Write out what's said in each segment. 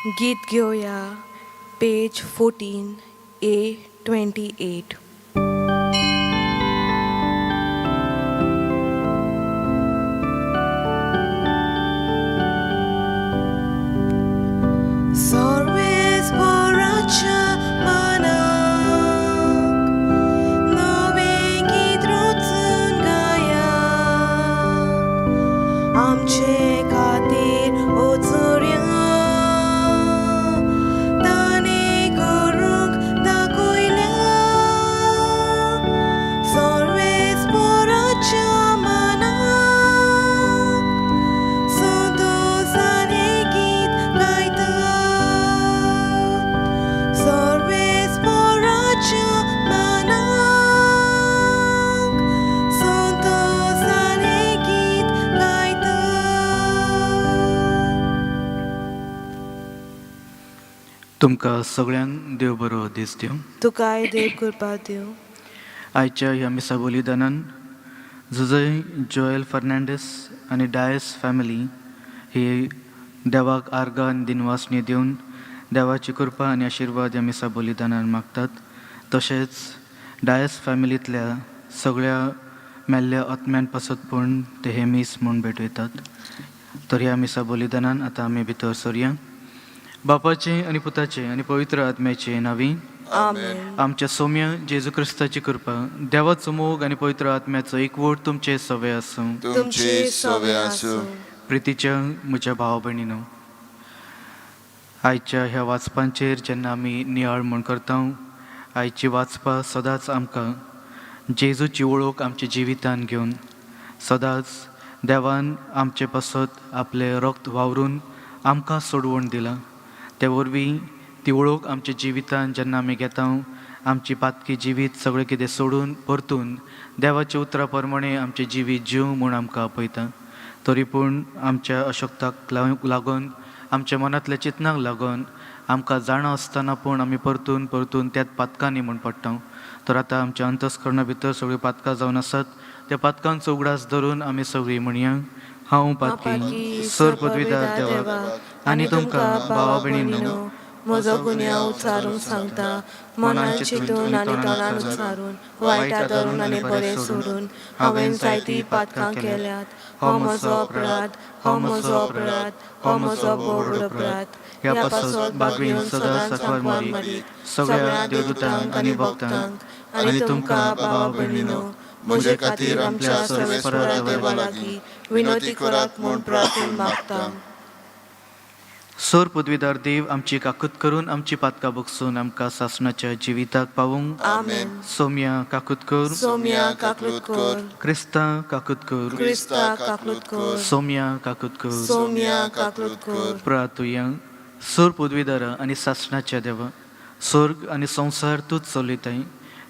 गीत घेऊया page 14 A28. Sarves पोराच्या मनाक नवें गीत रचून गाया आमचे खातीर ओ चोरया ताणे करूंक दाखयल्या सर्वेस पोराच्या मनाक संतोषाने गीत गायता सर्वेस पोराच्या मनाक संतोषाने गीत गायता. तुमकां सगळ्यांक देव बरो दीस दिवं. तुकाय देव कृपा दिवं. आयच्या ह्या मिसा बलिदानान जुजय जोएल फर्नांडीस आनी डायस फॅमिली ही देवाक आर्गां आनी दिनवासणी दिवन देवाची कृपा आनी आशिर्वाद ह्या मिसा बलिदानान मागतात. तशेंच डायस फॅमिलींतल्या सगळ्या मेल्ल्या आत्म्यान पासतपूण ते हे मीस म्हूण भेटयतात. तर ह्या मिसा बलिदानान आतां आमी भितर सरया. बापाचे आनी पुताचे आनी पवित्र आत्म्याचे नांवी आमेन. आमच्या सौम्य जेजू क्रिस्ताची कृपा देवाचो मोग आनी पवित्र आत्म्याचो एकवट तुमचे सवे आसूं. तुमचे सवे आसूं. प्रितीच्या म्हज्या भाव भयणीनो, आयच्या ह्या वाचपांचेर जेन्ना आमी नियाळ म्हूण करता, आयची वाचपां सदांच आमकां जेजूची वळख आमच्या जिवितान घेवन सदांच देवान आमचे पासत आपले रक्त वावरून आमकां सोडवण दिलां. ते वरवीं ती वळख आमच्या जिवितान जेन्ना आमी घेता, आमची पातकी जिवीत सगळें कितें सोडून परतून देवाच्या उतरा प्रमाणे आमचें जिवीत जीव म्हूण आमकां आपयता. तरी पूण आमच्या अशक्ताक लागून आमच्या मनांतल्या चिंतनाक लागून आमकां जाणा आसतना पूण आमी परतून परतून त्याच पातकांनी म्हूण पडटा. तर आतां आमच्या अंतस्करणा भितर सगळीं पातकां जावन आसात. त्या पातकांचो उगडास धरून आमी सगळीं म्हणया, हांव पातकी सर पदवीदार देवाक आनी तुमकां भावा भयणीनो म्हजो गुन्यांव उच्चारूंक सांगता. मनान चिंतून आनी तोंडान उच्चारून वायटा धरून आनी बरें सोडून हांवें जायतीं पातकां केल्यात. हो म्हजो अपराध, हो म्हजो अपराध, हो म्हजो बोड अपराध. ह्या पासत भाग घेवन सदांच सांकवार मारी सगळ्या देवदूतांक आनी भक्तांक आनी तुमकां भावा भयणीनो म्हजे खातीर आमच्या सर्वेस्परा देवा लागीं विनोती करात म्हूण प्रार्थना मागता. सर पदवीदार देव आमची काकूत करून आमची पातकां बगसून आमकां सासणाच्या जिविताक पावूंक. आमेन. सौम्या काकूत कर. सौम्या काकूत कर. क्रिस्ता काकूत कर. क्रिस्ता काकूत कर. सौम्या काकूत कर. सौम्या काकूत कर. प्रार्थुया. सर पदवीदारा आनी सासणाच्या देवा, स्वर्ग आनी संवसार तूच चलयताय.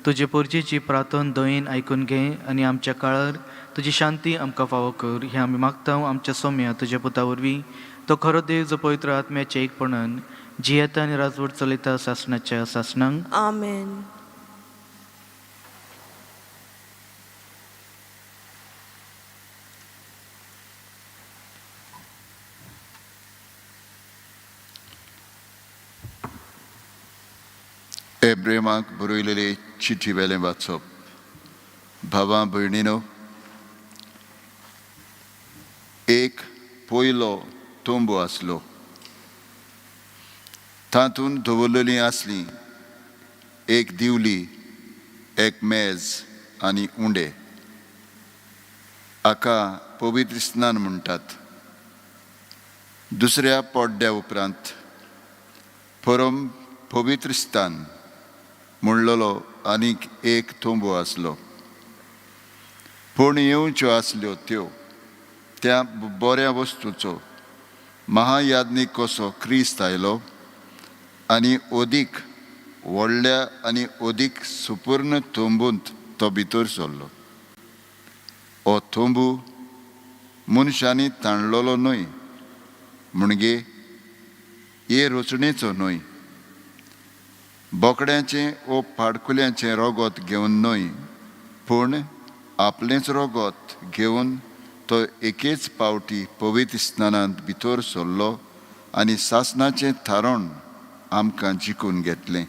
तुजे परजेची प्रार्थना दयेन आयकून घे आनी आमच्या काळार तुजी शांती आमकां फावो कर. हें आमी मागता आमच्या सौम्या तुज्या पुता वरवीं. तो खरो देव जो पवित्र आत्म्याच्या एकपणान जियेता आनी राजवट चलयता सासणाच्या सासणांक. आमेन. एब्रेमाक बरयलेली चिठी वेलें वाचप. भावां भयणीनो, एक पयलो तोंबू आसलो. तातूंत दवरलेलीं आसलीं एक दिवली, एक मेज आनी उंडे. हाका पवित्र स्नान म्हणटात. दुसऱ्या पोड्ड्या उपरांत परम पवित्र स्थान म्हणलेलो आनीक एक तोंबू आसलो. पूण येवच्यो आसल्यो त्या बऱ्या वस्तूचो महायाज्ञीक कसो क्रिस्त आयलो आनी ओदीक व्हडल्या आनी ओदीक सुपूर्ण तोंबूंत तो भितर सरलो. हो तोंबू मनशांनी ताणलेलो न्हय, म्हणजे हे रचणेचो न्हय. बोकड्याचें वो पाडकुल्यांचें रोगोत घेवन न्हय, पूण आपलेंच रोगोत घेवन तो एकेच पावटी पवित्र स्नानांत भितर सरलो आनी सासणाचें थारोण आमकां जिखून घेतलें.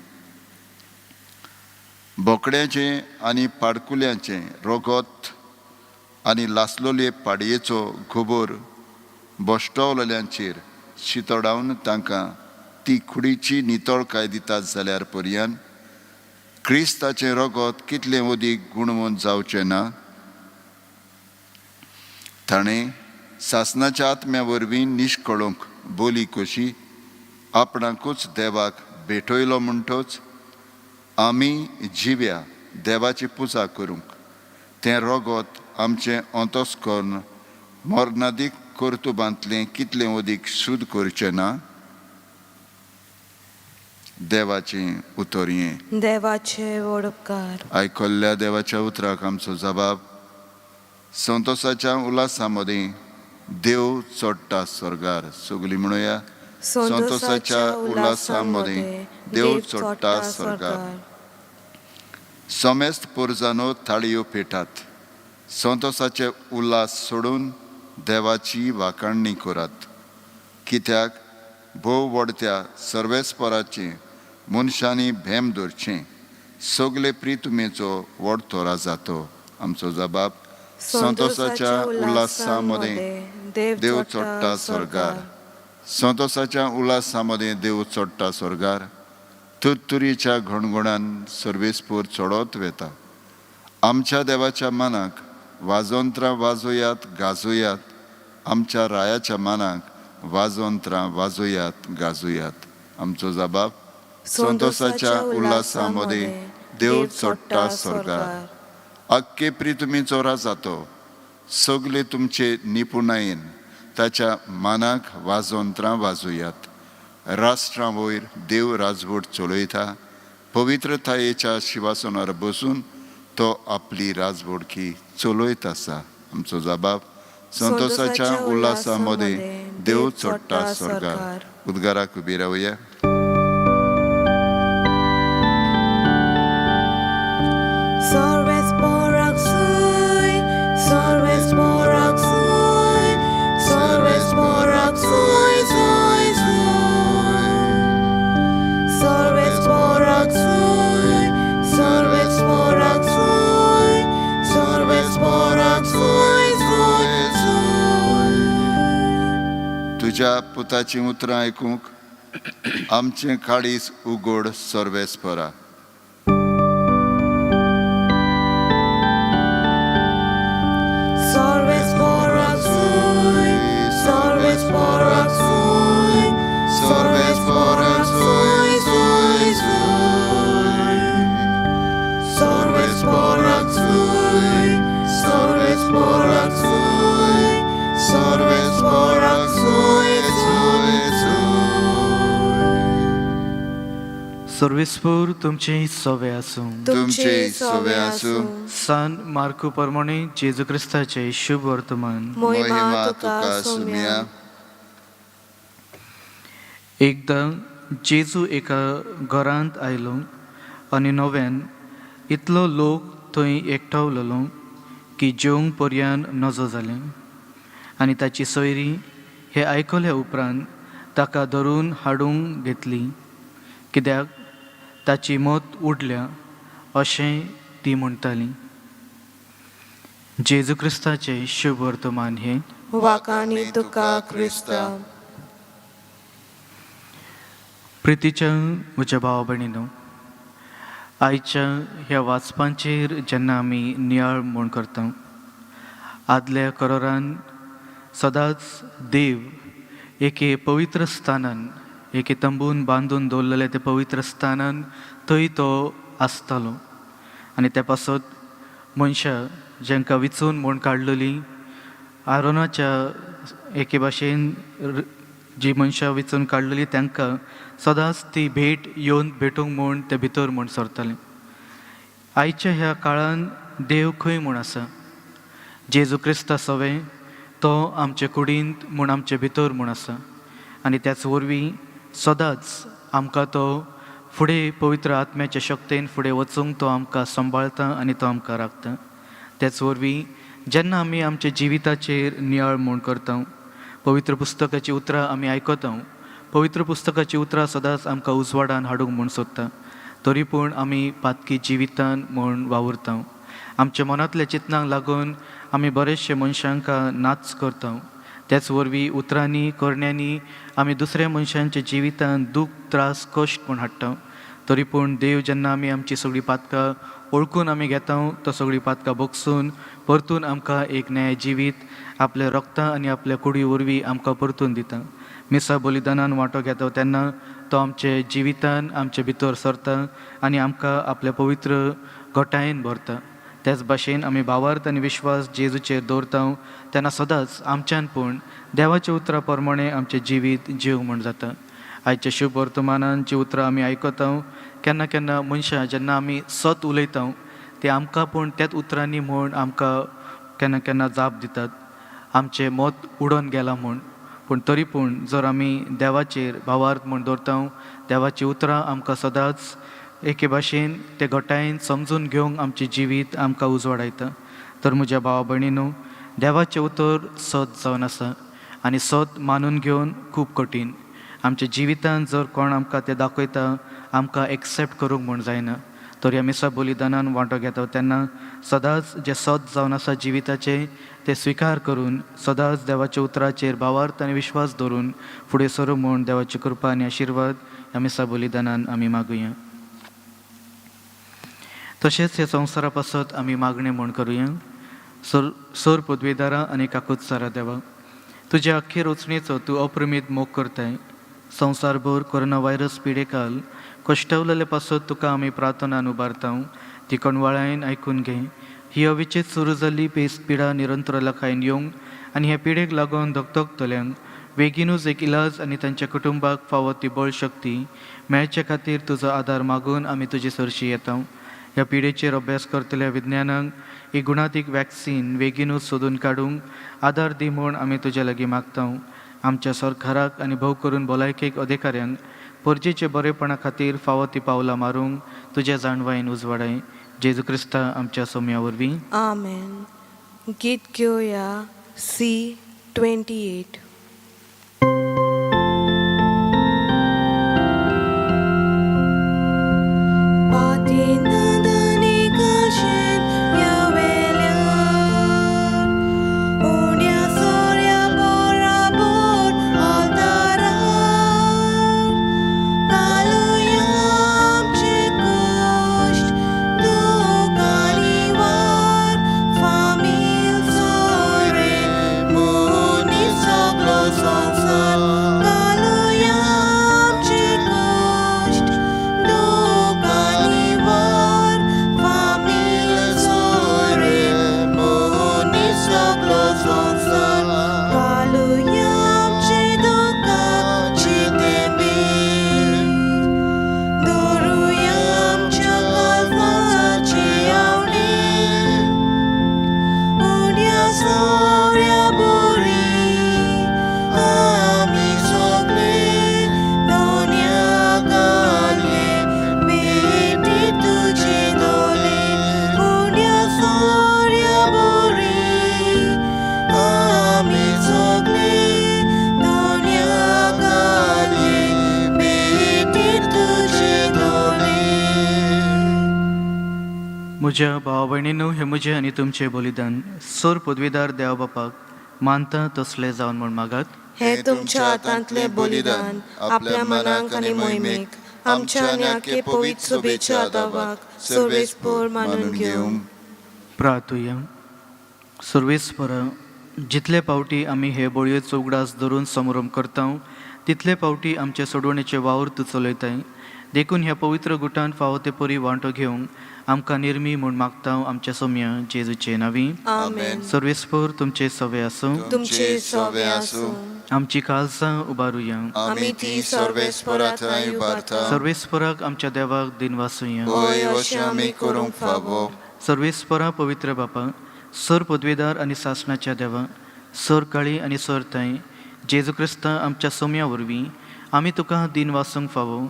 बोकड्याचें आनी पाडकुल्यांचें रोगोत आनी लासलोले पाडयेचो गोबोर बोश्टवलेल्यांचेर शितोडावन तांकां ती कुडीची नितळकाय दितात जाल्यार पर्यान क्रिस्ताचें रोगोत कितलें ओदीक गुणवंत जावचें ना. ताणें सासणाच्या आत्म्या वरवीं निश्कळूंक बोली कशी आपणाकूच देवाक भेटयलो म्हणटोच आमी जिव्या देवाची पुजा करूंक तें रोगोत आमचें अंतस्करण मोर्नादीक कर्तुबांतलें कितलें ओदीक शुद्ध करचें ना. देवाचें उतर हें. देवाचे वडकार. आयकल्ल्या देवाच्या उतराक आमचो जबाब. संतोसाच्या उल्हासा मदीं देव चडटा स्वर्गार. सगळीं म्हणुया. संतोसाच्या उल्हासा मदीं देव चडटा स्वर्गार. समेस्त पुरजानो थाळयो पेटात. संतोसाचे उल्हास सोडून देवाची वाखाणणी करात. कित्याक भोव व्हडत्या सर्वेस्पराचें मनशांनी भेम धरचें सगले प्रितुमेचो व्हड तोरा जातो. आमचो जबाब. संतोसाच्या उल्हासा मदीं देव चडटा स्वर्गार. संतोसाच्या उल्हासा मदीं देव चडटा स्वर्गार. तुरतुरीच्या घणघणान सर्वेस्पूर चडत वेता. आमच्या देवाच्या मानाक वाजोंत्रां वाजोयात गाजोयात. आमच्या रायाच्या मानाक वाजोंत्रां वाजोयात गाजोयात. आमचो जबाब. संतोसाच्या उल्हासा मदीं देव चडटा स्वर्गार. आख्खे प्रितुमेचो राजातो सगले तुमचे निपुणायेन ताच्या मानाक वाजोंत्रां वाजोयात. राष्ट्रां वयर देव राजवट चलयता. पवित्रतायेच्या शिवासनार बसून तो आपली राजवडकी चलयत आसा. आमचो जबाब. संतोसाच्या उल्हासा मदीं देव चडटा स्वर्गार. उद्गाराक उबी रावया. सर्वेस्पराक सोय, सर्वेस्पराक सोय, सर्वेस्पराक सोय, सोय, सोय. सर्वेस्पराक सोय, सर्वेस्पराक सोय, सर्वेस्पराक सोय, सोय, सोय. तुज्या पुताचीं उतरां आयकूंक आमचें काळीज उगड सर्वेस्परा. सर्वेस्पराक सोय, सर्वेस्पराक सोय, सर्वेस्पराक सोय, सोय, सोय. सर्वेस्पराक सोय, सर्वेस्पराक सोय, सर्वेस्पराक सोय, सोय, सोय. सर्वेस्पूर तुमचे सवे आसूं. तुमचे सवे आसूं. सान मार्कू प्रमाणे जेजू क्रिस्ताचे शुभ वर्तमान. महिमा तुका सुम्या. एकदां जेजू एका घरांत आयलो आनी नव्यान इतलो लोक थंय एकठावलेलो की जेवंक पर्यान नजो जालें. आनी ताची सोयरी हें आयकल्या उपरांत ताका धरून हाडूंक घेतली कित्याक ताची मत उडल्या अशें ती म्हणटाली. जेजू क्रिस्ताचे शुभ वर्तमान हें. वाकानी तुका क्रिस्ता. प्रितीच्या म्हज्या भावा भयणीनो, आयच्या ह्या वाचपांचेर जेन्ना आमी नियाळ म्हूण करता, आदल्या करोरान सदांच देव एके पवित्र स्थानान, एके तंबून बांदून दवरलेले ते पवित्र स्थानान थंय तो आसतालो. आनी त्या पासत मनशां जेंकां विचून म्हूण काडलेली आरोनाच्या एके भाशेन जी मनशां विचून काडलेली तांकां सदांच ती भेट येवन भेटूंक म्हूण ते भितर म्हूण सरतालें. आयच्या ह्या काळान देव खंय म्हूण आसा. जेजू क्रिस्ता सवे तो आमचे कुडींत म्हूण आमचे भितर म्हूण आसा. आनी त्याच वरवीं सदांच आमकां तो फुडें पवित्र आत्म्याच्या शक्तीन फुडें वचूंक तो आमकां सांबाळटा आनी तो आमकां राखता. त्याच वरवीं जेन्ना आमी आमच्या जिविताचेर नियाळ म्हूण करता, पवित्र पुस्तकाची उतरां आमी आयकता, पवित्र पुस्तकाची उतरां सदांच आमकां उजवाडान हाडूंक म्हूण सोदता. तरी पूण आमी पातकी जिवितान म्हूण वावुरता. आमच्या मनांतल्या चिंतनाक लागून आमी बरेचशे मनशांक नाच करता. त्याच वरवीं उतरांनी करण्यांनी आमी दुसऱ्या मनशांच्या जिवितान दूख त्रास कश्ट म्हूण हाडटा. तरी पूण देव जेन्ना आमी आमची सगळीं पातकां ओळखून आमी घेता, तो सगळीं पातकां भोगसून परतून आमकां एक न्याय जिवीत आपल्या रक्ता आनी आपल्या कुडी वरवीं आमकां परतून दिता. मिसा बलिदानान वांटो घेता तेन्ना तो आमचे जिवितान आमचे भितर सरता आनी आमकां आपल्या पवित्र घोटायेन भरता. त्याच भाशेन आमी भावार्थ आनी विश्वास जेजूचेर दवरता तेन्ना सदांच आमच्यान पूण देवाच्या उतरां प्रमाणे आमचें जिवीत जीव म्हूण जाता. आयच्या शुभ वर्तमानान जीं उतरां आमी आयकता, केन्ना केन्ना मनशां जेन्ना आमी सत उलयता ते आमकां पूण त्याच उतरांनी म्हूण आमकां केन्ना केन्ना जाप दितात, आमचें मत उडोवन गेलां म्हूण. पूण तरी पूण जर आमी देवाचेर भावार्थ म्हूण दवरता, देवाची उतरां आमकां सदांच एके भाशेन ते घोटायेन समजून घेवंक आमचें जिवीत आमकां उजवाडायता. तर म्हज्या भावा भयणीनो, देवाचें उतर सत जावन आसा आनी सत मानून घेवन खूब कठीण. आमच्या जिवितान जर कोण आमकां तें दाखयता, आमकां एक्सेप्ट करूंक म्हूण जायना. तर ह्या मिसा बलिदानान वांटो घेता तेन्ना सदांच जे सत जावन आसा जिविताचे ते स्विकार करून सदांच देवाच्या उतराचेर भावार्थ आनी विश्वास दवरून फुडें सरूं म्हूण देवाची कृपा आनी आशिर्वाद ह्या मिसा बलिदानान आमी मागुया. तशेंच ह्या संवसारा पासत आमी मागणें म्हूण करुया. सर पदवीदारा आनी काकुत्सारा देवा, तुज्या अख्खे रचणेचो तूं अप्रमीत मोग करताय. संवसारभर कोरोना व्हायरस पिडेकाल कश्टावलेले पासत तुका आमी प्रार्थनान उबारता. ती कणवाळायेन आयकून घे. ही अविचीत सुरू जाल्ली पिडा निरंतर लाखायन येवंक आनी ह्या पिडेक लागून धगधगतल्यांक बेगीनूच एक इलाज आनी तांच्या कुटुंबाक फावो ती बळ शक्ती मेळचे खातीर तुजो आदार मागून आमी तुजे सरशी येता. ह्या पिडेचेर अभ्यास करतल्या विज्ञानांक एक गुणातीक वॅक्सीन बेगीनूच सोदून काडूंक आदार दी म्हूण आमी तुजे लागीं मागता. आमच्या सरकाराक आनी भोव करून भलायकेक अधिकाऱ्यांक परजेचे बरेपणा खातीर फावो ती पावलां मारूंक तुज्या जाणवायेन उजवाडाय. जेजू क्रिस्ता आमच्या सोम्या वरवीं. आमेन. गीत घेवया C28. म्हज्या भावा भयणीनो, हे म्हजें आनी तुमचें बलिदान सर पदवीदार देवा बापाक मानता तसलें जावन म्हूण मागात. हे तुमच्या हातांतले बलिदान आपल्या मनाक आनी मोहिमेक आमच्या आनी आख्खे पवित्र सभेच्या आदाराक सर्वेस्पर मानून घेवंक. प्रार्थुया. सर्वेस्परा, जितले पावटी आमी हे बळयेचो उगडास धरून समारंभ करता, तितले पावटी आमचे सोडवणेचे वावर तूं चलयताय. देखून ह्या पवित्र गुटान फावो ते परी वांटो घेवंक आमकां निर्मी म्हूण मागता आमच्या सोम्या जेजूचे नांवी. आमेन. सर्वेस्पर तुमचे सवे आसूं. तुमचे सवे आसूं. आमची काळजां उबारुया. आमी ती सर्वेस्परांत उबारता. सर्वेस्पराक आमच्या देवाक दिन वासुया. होय, अशें आमी करूंक फावो. सर्वेस्परा पवित्र बापा, सर पदवीदार आनी सासणाच्या देवा, सर काळी आनी सर ताई, जेजू क्रिस्ता आमच्या सोम्या वरवीं आमी तुका दिन वासूंक फावो.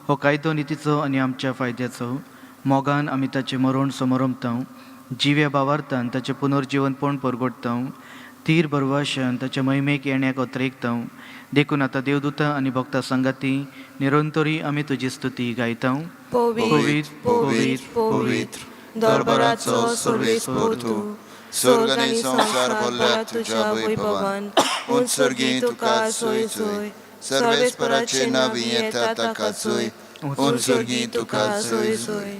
हो कायदो नितीचो आनी आमच्या फायद्याचो मोगान आमी ताचें मरण समरमता. जिव्या भावार्थान ताचें पुनर्जीवनपण परगडता. तीर बरवाशान ताच्या महिमेक येण्याक अतिरिक्तां देखून आता देवदूतां आनी भक्तां संगाती निरंतरी आमी तुजी स्तुती गायतां. पवित्र पवित्र पवित्र दरबाराचो सर्वेस्पर तूं, स्वर्ग आनी संसार भरला तुज्या वैभवान. उत्सर्गी तुका सोय सोय, सर्वेस्पराचे नावी येता ताका सोय. उत्सर्गी तुका सोय सोय.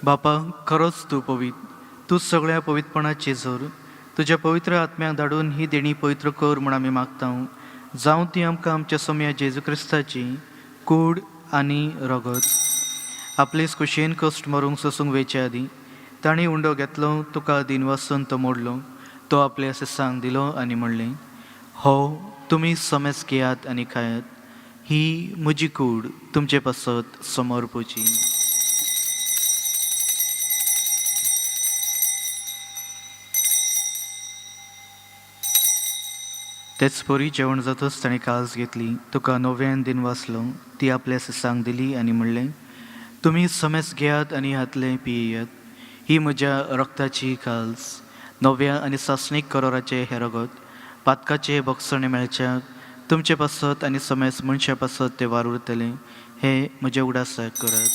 बापा, खरोच तूं पवित्र, तूं सगळ्या पवित्रपणाची जोर. तुज्या पवित्र आत्म्याक धाडून ही देणी पवित्र कर म्हूण आमी मागतां. जावं ती आमकां आमच्या सोम्या जेजू क्रिस्ताची कूड आनी रगत आपलेच कुशेन कश्ट मारूंक सोसूंक वेचे आदी ताणी उंडो घेतलो, तुका दिन वासून तो मोडलो. तो आपल्या सिसांक दिलो आनी म्हणलें, हो तुमी समेस घेयात आनी खायात, ही म्हजी कूड तुमचे पासत समर्पूची. तेच परी जेवण जातच ताणें काळज घेतली, तुका नव्यान दिन वाचलो, ती आपल्या सिसांक दिली आनी म्हणलें, तुमी समेस घेयात आनी हातले पियेयात, ही म्हज्या रक्ताची काळज, नव्या आनी सासणीक करोराचे हे रगत, पातकाचे भक्षणे मेळच्याक तुमचे पासत आनी समेस मनशा पासत ते वार उरतले. हे म्हजे उडासाक करात.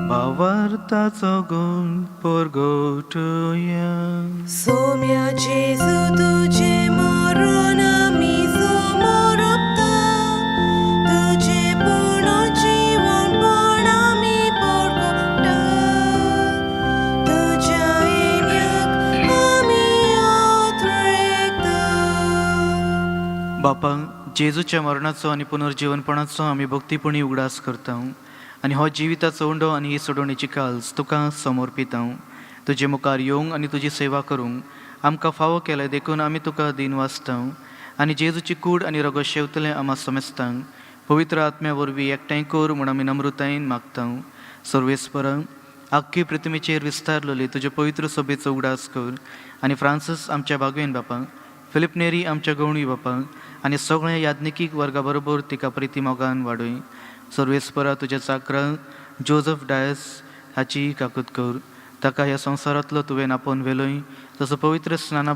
भावार्थाचो गुण परगटुया. सोम्या जेजू तुझे मरण आमी समोर तुझे पूर्ण जीवनपण आमी परगटा. तुझ्या येण्याक आमी आतुरता. बापा, जेजूच्या मरणाचो आनी पुनर्जीवनपणाचो आमी भक्तीपणी उगडास करता आनी हो जिविताचो उंडो आनी ही सोडवणेची काळज तुका समर्पिता. तुजे मुखार येवंक आनी तुजी सेवा करूंक आमकां फावो केले देखून आमी तुका दिन वाचता आनी जेजूची कूड आनी रगत शेवतले आम्हा समेस्तांक पवित्र आत्म्या वरवीं एकठांय कर म्हूण आमी नम्रतायेन मागता. सर्वेस्परा, आख्खी पृथ्वीचेर विस्तारलेली तुजे पवित्र सभेचो उगडास कर आनी फ्रांसीस आमच्या भागवेन बापा, फिलिप नेरी आमच्या गवळी बापा आनी सगळ्या याज्ञिकीक वर्गा बरोबर तिका प्रिती मोगान वाडय. सर्वेस्परा, तुज्या चाकरा जोझफ डायस हाची काकूत कर. ताका ह्या संवसारांतलो तुवें आपोवन वेलोय, तसो पवित्र स्नाना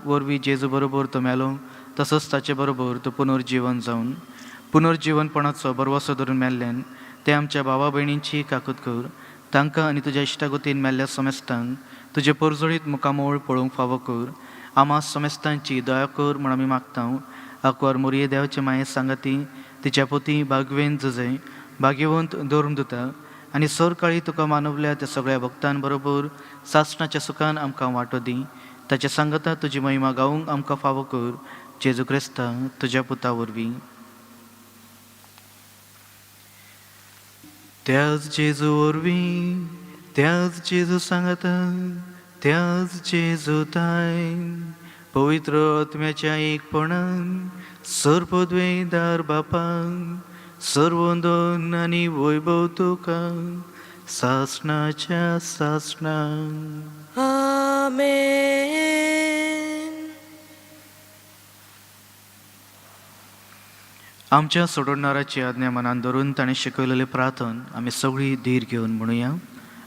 वरवीं जेजू बरोबर तो मेलो, तसोच ताचे बरोबर तो पुनर्जीवन जावन पुनर्जीवनपणाचो बरवसो धरून मेल्ल्यान ते आमच्या भावा भयणींची काकूत कर. तांकां आनी तुज्या इश्टागतीन मेल्ल्या समेस्तांक तुजे परजळीत मुखामोळ पळोवंक फावो कर. आम्हा समेस्तांची दया कर म्हूण आमी मागता. आंकवार मोरये देवाचे माये सांगाती, तिच्या पोती भागवेन जजय, भाग्यवंत धर्मदूता आनी सर काळी तुका मानवल्या त्या सगळ्या भक्तां बरोबर सासणाच्या सुखान आमकां वांटो दी. ताच्या सांगता तुजी महिमा गावूंक आमकां फावो कर. जेजू क्रिस्ता तुज्या पुता वरवीं. त्याच जेजू वरवीं, त्याच जेजू सांगता, त्याच जेजू ताय पवित्र आत्म्याच्या एकपणान सर्वद्वेदार बापाक सर्वोंदन आनी वैभव तुका सासणाच्या सासणाक. आमेन. आमच्या सोडवणाराची आज्ञा मनान धरून ताणें शिकयलेले प्रार्थन आमी सगळीं धीर घेवन म्हणुया.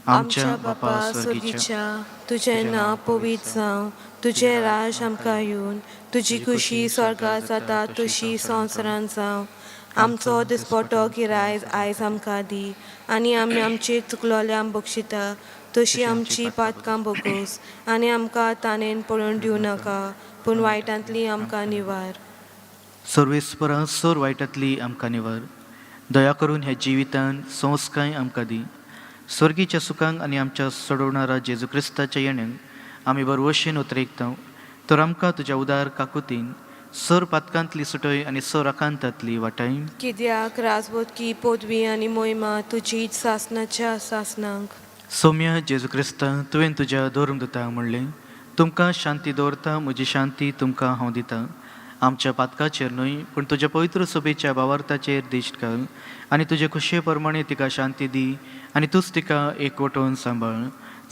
आमच्या बापा स्वर्गीच्या, तुझें नांव पवित्र जावं, तुझें राज आमकां येवन, तुजी खुशी स्वर्गांत जाता तशी संवसारांत जावं. आमचो दिसपट्टो गिरायज आयज आमकां दी आनी आमी आमची चुकलोल्यांक बक्षिता तशी आमची पातकां बोगोस आनी आमकां ताणेन पडून दिवं नाका, पूण वायटांतली आमकां निवार. सर्वेस्परा, सर वायटांतली आमकां निवार. दया करून ह्या जिवितान संस्काय आमकां दी. स्वर्गीच्या सुखांक आनी आमच्या सोडवणारा जेजू क्रिस्ताच्या येण्याक आमी बरवशेन उतरेकता. तर आमकां तुज्या उदार काकुतीन सर पातकांतली सुटय आनी सर आकांतांतली वाटाय. कित्याक राजवतकी पदवी आनी मोहिमा तुजीच सासणाच्या सासणांक. सौम्य जेजू क्रिस्ता, तुवें तुज्या धर्मदूताक म्हणलें, तुमकां शांती दवरता, म्हजी शांती तुमकां हांव दितां. आमच्या पातकाचेर न्हय पूण तुज्या पवित्र सभेच्या भावार्थाचेर दिश्ट घाल आनी तुजे खुशये प्रमाणे तिका शांती दी आनी तूंच तिका एकवटोवन सांबाळ,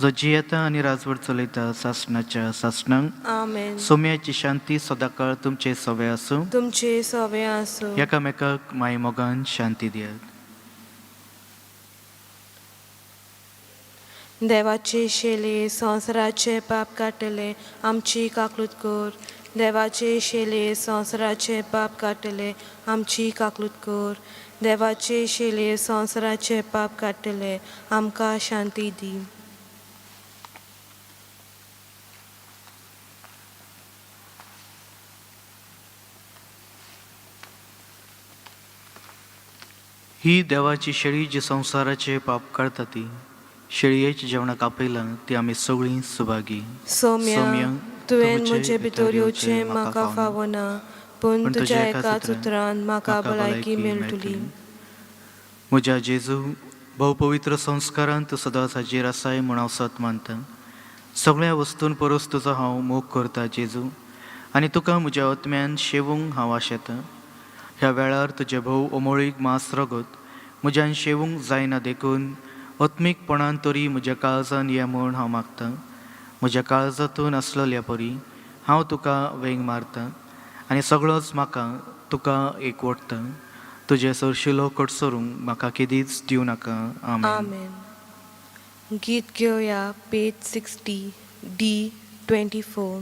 जो जियेता आनी राजवट चलयता सासणाच्या सासणांक. आमेन. सौम्याची शांती सदांकाळ तुमचे सवे आसूं. तुमचे सवे आसूं. एकामेकाक माय मोगान शांती दियात. देवाचे शेले संवसाराचे पाप काटले आमची काकलूत कर. देवाचे शेले संवसाराचे पाप काटले आमची काकलूत कर. देवाचे शेले संवसाराचे पाप काटले आमकां शांती दी. ही देवाची शेळी जी संवसाराचे पाप काढता ती शेळयेच्या जेवणाक आपयलां ती आमी सगळीं सुभागी. सौम्य तुवें म्हजे भितर येवचें म्हाका फावना, पूण तुज्या एकाच उतरान म्हाका भलायकी मेळटली. म्हज्या जेजू भोव पवित्र संस्कारान तूं सदांच हाजेर आसाय म्हूण हांव सत मानतां. सगळ्या वस्तून परस तुजो हांव मोग करतां जेजू, आनी तुका म्हज्या आत्म्यान शेवूंक हांव आशेतां. ह्या वेळार तुजे भोव अमोळीक मांस रगत म्हज्यान शेवूंक जायना देखून आत्मीकपणान तरी म्हज्या काळजान ये म्हूण हांव मागतां. म्हज्या काळजांतून आसलेल्या परी हांव तुका वेंग मारतां आनी सगळोच म्हाका तुका एकवटता. तुजे सरशिलो कटसरूंक म्हाका केदीच दिवं नाका. आमेन. आमेन. गीत घेवया पेज 60 D24.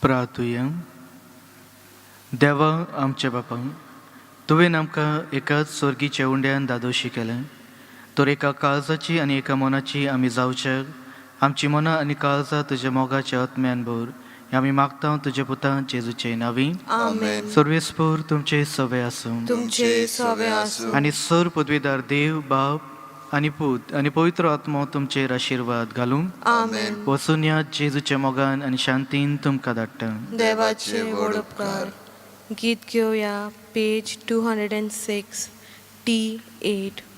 प्रार्थुया. देवा आमच्या बापा, तुवें आमकां एकाच सर्गीच्या उंड्यान दादोशी केलें, तर एका काळजाची आनी एका मनाची आमी जावच्याक आमची मनां आनी काळजां तुज्या मोगाच्या आत्म्यान भर हें आमी मागता तुज्या पुतां जेजूचे नांवी. आमेन. सर्वेस्पर तुमचे सवे आसूं तुमचे सवे आसूं आनी सर पदवीदार देव बाप आनी पूत आनी पवित्र आत्मो तुमचेर आशिर्वाद घालूं. आमेन. वचून या जेजूच्या मोगान आनी शांतीन तुमकां धाडटा. देवाचे व्हड उपकार. गीत घेवया पेज 206 D8.